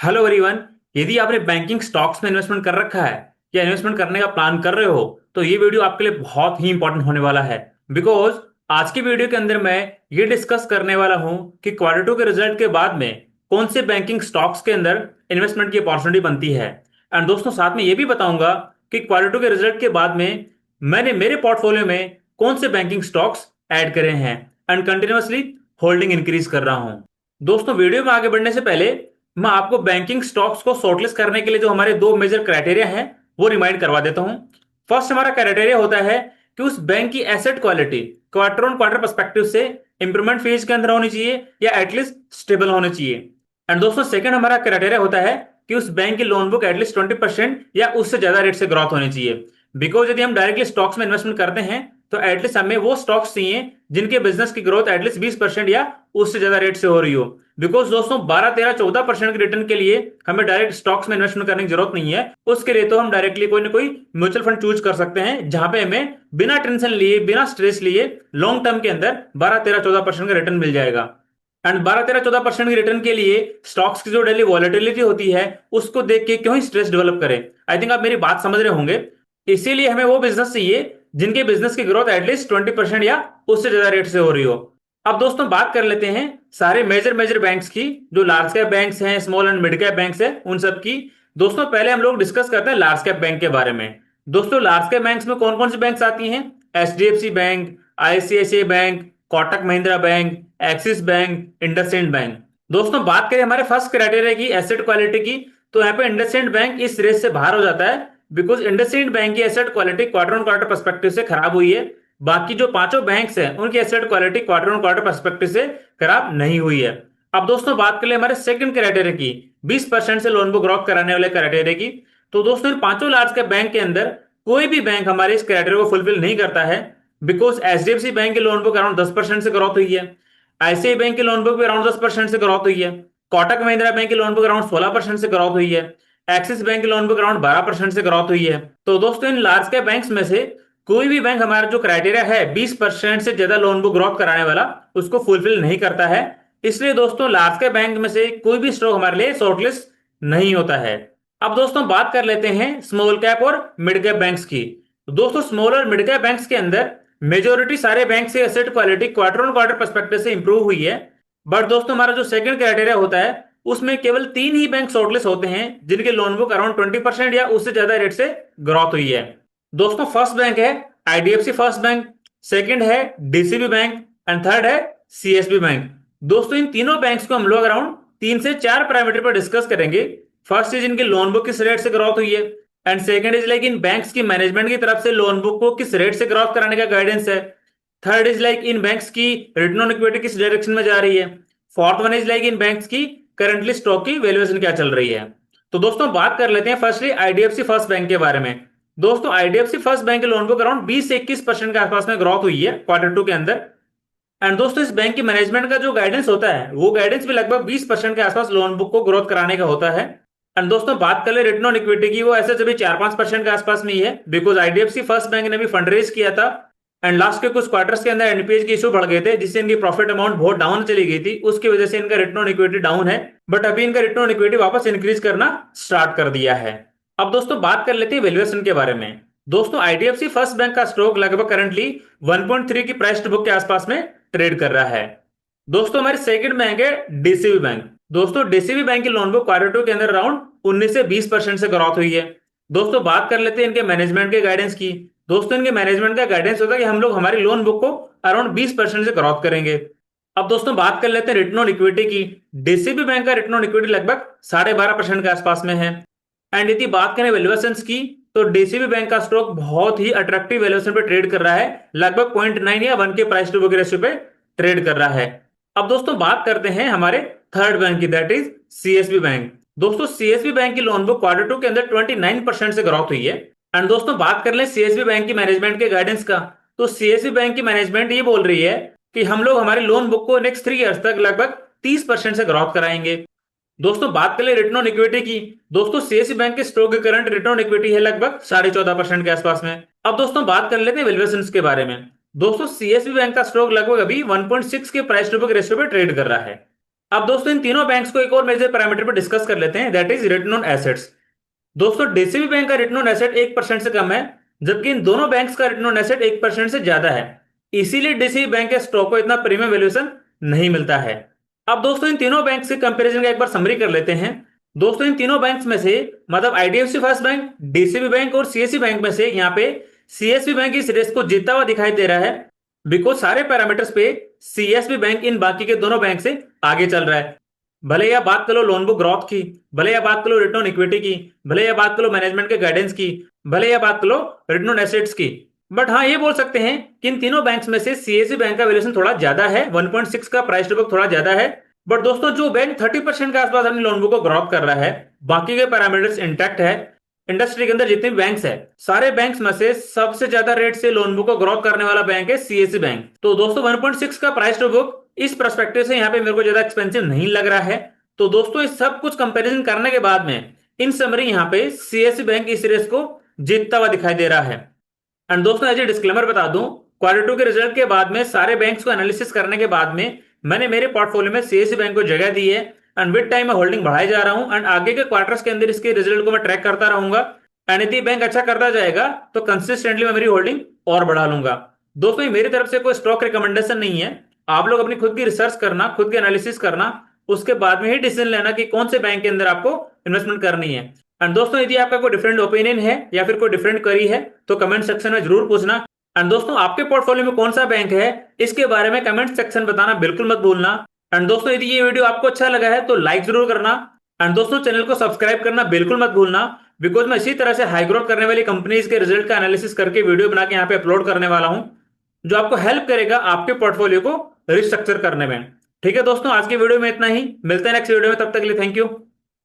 Hello everyone. यदि आपने banking stocks में इन्वेस्टमेंट कर रखा है या इन्वेस्टमेंट करने का प्लान कर रहे हो तो ये वीडियो आपके लिए बहुत ही इंपॉर्टेंट होने वाला है। बिकॉज आज की वीडियो के अंदर मैं ये डिस्कस करने वाला हूं कि क्वार्टर टू के रिजल्ट के बाद में कौन से बैंकिंग स्टॉक्स के अंदर इन्वेस्टमेंट की अपॉर्चुनिटी बनती है। एंड दोस्तों साथ में ये भी बताऊंगा कि क्वार्टर टू के रिजल्ट के बाद में मैंने मेरे पोर्टफोलियो में कौन से बैंकिंग स्टॉक्स ऐड करे हैं एंड कंटिन्यूअसली होल्डिंग इंक्रीज कर रहा हूं। दोस्तों वीडियो में आगे बढ़ने से पहले मैं आपको बैंकिंग स्टॉक्स को शॉर्टलिस्ट करने के लिए जो हमारे दो मेजर क्राइटेरिया हैं वो रिमाइंड करवा देता हूं। फर्स्ट हमारा क्राइटेरिया होता है कि उस बैंक की asset quality quarter on quarter perspective से इंप्रूवमेंट फेज के अंदर होनी चाहिए या एटलीस्ट स्टेबल होनी चाहिए। एंड दोस्तों सेकंड हमारा क्राइटेरिया होता है कि उस बैंक की लोन बुक एटलीस्ट 20% या उससे ज्यादा रेट से ग्रोथ होनी चाहिए। बिकॉज यदि हम डायरेक्टली स्टॉक्स में इन्वेस्टमेंट करते हैं तो एटलीस्ट हमें वो स्टॉक्स चाहिए जिनके बिजनेस की ग्रोथ एटलीस्ट 20% या उससे ज्यादा रेट से हो रही हो। बिकॉज दोस्तों 12 13 14% के रिटर्न के लिए हमें डायरेक्ट स्टॉक्स में इन्वेस्टमेंट करने की जरूरत नहीं है। उसके लिए तो हम डायरेक्टली कोई ना कोई म्यूचुअल फंड चूज कर सकते हैं जहां पे हमें बिना टेंशन लिए बिना स्ट्रेस लिए लॉन्ग टर्म के अंदर 12 13 14% का रिटर्न मिल जाएगा। एंड 12 13 14% के रिटर्न के लिए स्टॉक्स की जो डेली वॉलेटिलिटी होती है उसको देख के क्यों ही स्ट्रेस डेवलप करें। आई थिंक आप मेरी बात समझ रहे होंगे। इसीलिए हमें वो बिजनेस चाहिए जिनके बिजनेस की ग्रोथ एटलीस्ट 20% या उससे ज्यादा रेट से हो रही हो। अब दोस्तों बात कर लेते हैं सारे मेजर मेजर बैंक्स की, जो लार्ज कैप बैंक्स हैं, small and mid cap banks हैं, उन सब की। दोस्तों पहले हम लोग डिस्कस करते हैं लार्ज कैप बैंक के बारे में। दोस्तों लार्ज कैप बैंक्स में कौन कौन सी बैंक्स आती हैं? HDFC bank, ICICI bank, Kotak Mahindra bank, axis bank, IndusInd bank. दोस्तों बात करें हमारे फर्स्ट क्राइटेरिया की, एसेट क्वालिटी की, तो यहाँ पे इंडसइंड बैंक इस रेस से बाहर हो जाता है। बिकॉज इंडसइंड बैंक की asset quality quarter on quarter perspective से खराब हुई है। बाकी जो पांचों बैंक्स हैं उनकी asset quality quarter on quarter perspective से खराब नहीं हुई है। अब दोस्तों बात कर ले हमारे सेकंड क्राइटेरिया की, 20% से लोन को ग्रोथ कराने वाले क्राइटेरिया की। तो दोस्तों इन पांचों लार्ज कैप बैंक के अंदर कोई भी बैंक हमारे इस क्राइटेरिया को फुलफिल नहीं करता है। बिकॉज एचडीएफसी बैंक के लोन बुक अराउंड 10% से ग्रोथ हुई है, आईसीआई बैंक के लोन बुक भी अराउंड 10% से ग्रोथ हुई है, कोटक महिंद्रा बैंक के लोन बुक अराउंड 16% से ग्रोथ हुई है, एक्सिस बैंक की लोन बुक अराउंड 12% से ग्रोथ हुई है। तो दोस्तों इन लार्ज कैप बैंक्स में से कोई भी बैंक हमारा जो क्राइटेरिया है 20% से ज्यादा लोन बुक ग्रोथ कराने वाला उसको फुलफिल नहीं करता है। इसलिए दोस्तों लार्ज कैप बैंक में से कोई भी स्टॉक हमारे लिए शॉर्टलिस्ट नहीं होता है। अब दोस्तों बात कर लेते हैं स्मॉल कैप और मिड कैप बैंक्स की। तो दोस्तों स्मॉल और मिड कैप बैंक्स के अंदर मेजोरिटी सारे बैंक से asset quality quarter on quarter perspective से इंप्रूव हुई है। बट दोस्तों हमारा जो सेकंड क्राइटेरिया होता है उसमें केवल 3 ही बैंक शॉर्टलिस्ट होते हैं जिनके लोन बुक अराउंड 20% या उससे ज्यादा रेट से ग्रोथ हुई है। दोस्तों फर्स्ट बैंक है आईडीएफसी फर्स्ट बैंक, सेकंड है डीसीबी बैंक एंड थर्ड है सीएसबी बैंक। दोस्तों इन तीनों बैंक्स को हम लोग अराउंड 3 से 4 पैरामीटर पर डिस्कस करेंगे। फर्स्ट इज इनके लोन बुक किस रेट से ग्रोथ हुई है, and second is like in banks की मैनेजमेंट की तरफ से लोन बुक को किस रेट से ग्रोथ कराने का गाइडेंस है। Third is like in banks की रिटर्न ऑन इक्विटी किस डायरेक्शन में जा रही है। Fourth one is like in banks की करंटली स्टॉक की वैल्यूएशन क्या चल रही है। तो दोस्तों बात कर लेते हैं फर्स्टली आईडीएफसी फर्स्ट बैंक के बारे में। दोस्तों आईडीएफसी फर्स्ट बैंक के लोन बुक अराउंड 20 से 21% के आसपास में ग्रोथ हुई है क्वार्टर टू के अंदर। एंड दोस्तों इस बैंक की मैनेजमेंट का जो गाइडेंस होता है वो गाइडेंस भी लगभग 20% के आसपास लोन बुक को ग्रोथ कराने का होता है। एंड दोस्तों बात कर ले रिटर्न ऑन इक्विटी की, वो ऐसे सभी 4 5% के आसपास में ही है। बिकॉज आईडीएफसी फर्स्ट बैंक ने भी फंड रेज किया था एंड लास्ट के कुछ क्वार्टर्स के अंदर एनपीएस के इशू बढ़ गए थे जिससे इनकी प्रॉफिट अमाउंट बहुत डाउन चली गई थी। उसकी वजह से इनका रिटर्न ऑन इक्विटी डाउन है, बट अभी इनका रिटर्न ऑन इक्विटी वापस इंक्रीज करना स्टार्ट कर दिया है। अब दोस्तों बात कर लेते हैं वैल्यूएशन के बारे में। दोस्तों आईडीएफसी फर्स्ट बैंक का स्टॉक लगभग करंटली 1.3 की प्राइस टू बुक के आसपास में ट्रेड कर रहा है। दोस्तों हमारे सेकंड बैंक है डीसीबी बैंक। दोस्तों डीसीबी बैंक की लोन बुक क्वार्टर टू के अंदर अराउंड 19 से 20% से ग्रोथ हुई है। दोस्तों बात कर लेते हैं इनके मैनेजमेंट के गाइडेंस की। दोस्तों इनके मैनेजमेंट का गाइडेंस होता है कि हम लोग हमारी लोन बुक को अराउंड 20% से ग्रोथ करेंगे। अब दोस्तों बात कर लेते हैं रिटर्न ऑन इक्विटी की। डीसीबी बैंक का रिटर्न ऑन इक्विटी लगभग 12.5% के आसपास में है। एंड यदि बात करें वैल्यूएशन की तो डीसीबी बैंक का स्टॉक बहुत ही अट्रैक्टिव वैल्यूएशन पे ट्रेड कर रहा है, लगभग 0.9 या 1 के प्राइस टू बुक रेशियो पे ट्रेड कर रहा है। अब दोस्तों बात करते हैं हमारे थर्ड बैंक की, दैट इज सीएसबी बैंक। दोस्तों सीएसबी बैंक की लोन बुक क्वार्टर टू के अंदर 29% से ग्रोथ हुई है। एंड दोस्तों बात कर ले सीएसबी बैंक की मैनेजमेंट के गाइडेंस का, तो सीएसबी बैंक की मैनेजमेंट ये बोल रही है कि हम लोग हमारी लोन बुक को नेक्स्ट 3 ईयर्स तक लगभग 30% से ग्रोथ कराएंगे। दोस्तों बात कर ले रिटर्न ऑन इक्विटी की। दोस्तों सीएसबी बैंक के स्टॉक की करंट रिटर्न ऑन इक्विटी है लगभग 14.5% के आसपास में। अब दोस्तों बात कर लेते हैं वैल्यूएशंस के बारे में। दोस्तों सीएसबी बैंक का स्टॉक लगभग अभी 1.6 के प्राइस टू बुक रेशियो पे ट्रेड कर रहा है। अब दोस्तों इन तीनों बैंक्स को एक और मेजर पैरामीटर पर डिस्कस कर लेते हैं, that is return on assets. दोस्तों डीसीबी बैंक का रिटर्न ऑन एसेट 1% से कम है, जबकि इन दोनों बैंक्स का रिटर्न ऑन एसेट 1% से ज्यादा है। इसीलिए डीसीबी बैंक के स्टॉक को इतना प्रीमियम वैल्यूएशन नहीं मिलता है। अब दोस्तों इन तीनों बैंक्स के कंपैरिजन का एक बार समरी कर लेते हैं। दोस्तों इन तीनों बैंक्स में से मतलब IDFC first bank, DCB bank और सीएसबी बैंक में से यहाँ पे सीएसबी बैंक इस रेस को जीतता हुआ दिखाई दे रहा है, बिकॉज सारे पैरामीटर्स पे सीएसबी बैंक इन बाकी के दोनों बैंक से आगे चल रहा है। भले या बात करो लोन बुक ग्रोथ की, भले या बात करो रिटर्न ऑन इक्विटी की, भले या बात करो मैनेजमेंट के गाइडेंस की, भले या बात करो रिटर्न ऑन एसेट्स की। बट हाँ ये बोल सकते हैं कि इन तीनों बैंक्स में से सीएसबी बैंक का वैल्यूएशन थोड़ा ज्यादा है, 1.6 का प्राइस टू बुक थोड़ा ज्यादा है। बट दोस्तों जो बैंक 30% के आसपास अपनी लोन बुक को ग्रो कर रहा है, बाकी के पैरामीटर्स इंटैक्ट है। इंडस्ट्री के अंदर जितने भी बैंक्स है, सारे बैंक्स में से सबसे ज्यादा रेट से लोन बुक को ग्रो करने वाला बैंक है सीएसबी बैंक। तो दोस्तों 1.6 का प्राइस टू बुक इस परस्पेक्टिव से यहाँ पे मेरे को ज्यादा एक्सपेंसिव नहीं लग रहा है। तो दोस्तों इस सब कुछ कंपैरिजन करने के बाद में इन समरी यहाँ पे सीएसबी बैंक इस रेस को जीतता हुआ दिखाई दे रहा है। एंड दोस्तों एज ए डिस्क्लेमर बता दूं, क्वार्टर टू के रिजल्ट के बाद में सारे बैंक्स को एनालिसिस करने के बाद में मैंने मेरे पोर्टफोलियो में सीएसबी बैंक को जगह दी है। एंड विद टाइम मैं होल्डिंग बढ़ाई जा रहा हूं एंड आगे के क्वार्टर्स के अंदर इसके रिजल्ट को मैं ट्रैक करता रहूंगा। एंड यदि बैंक अच्छा करता जाएगा तो कंसिस्टेंटली मैं मेरी होल्डिंग और बढ़ा लूंगा। दोस्तों ये मेरी तरफ से कोई स्टॉक रिकमेंडेशन नहीं है, आप लोग अपनी खुद की रिसर्च करना, खुद की एनालिसिस करना, उसके बाद में ही डिसीजन लेना कि कौन से बैंक के अंदर आपको इन्वेस्टमेंट करनी है। एंड दोस्तों यदि आपका कोई डिफरेंट ओपिनियन है या फिर कोई डिफरेंट क्वेरी है तो कमेंट सेक्शन में जरूर पूछना। एंड दोस्तों आपके पोर्टफोलियो में कौन सा बैंक है इसके बारे में कमेंट सेक्शन बताना बिल्कुल मत भूलना। एंड दोस्तों यदि ये वीडियो आपको अच्छा लगा है तो लाइक जरूर करना। एंड दोस्तों चैनल को सब्सक्राइब करना बिल्कुल मत भूलना, बिकॉज मैं इसी तरह से हाई ग्रोथ करने वाली कंपनीज के रिजल्ट का एनालिसिस करके वीडियो बना के यहाँ पे अपलोड करने वाला हूं, जो आपको हेल्प करेगा आपके पोर्टफोलियो को रिस्ट्रक्चर करने में। ठीक है दोस्तों, आज की वीडियो में इतना ही, मिलते हैं नेक्स्ट वीडियो में, तब तक के लिए थैंक यू।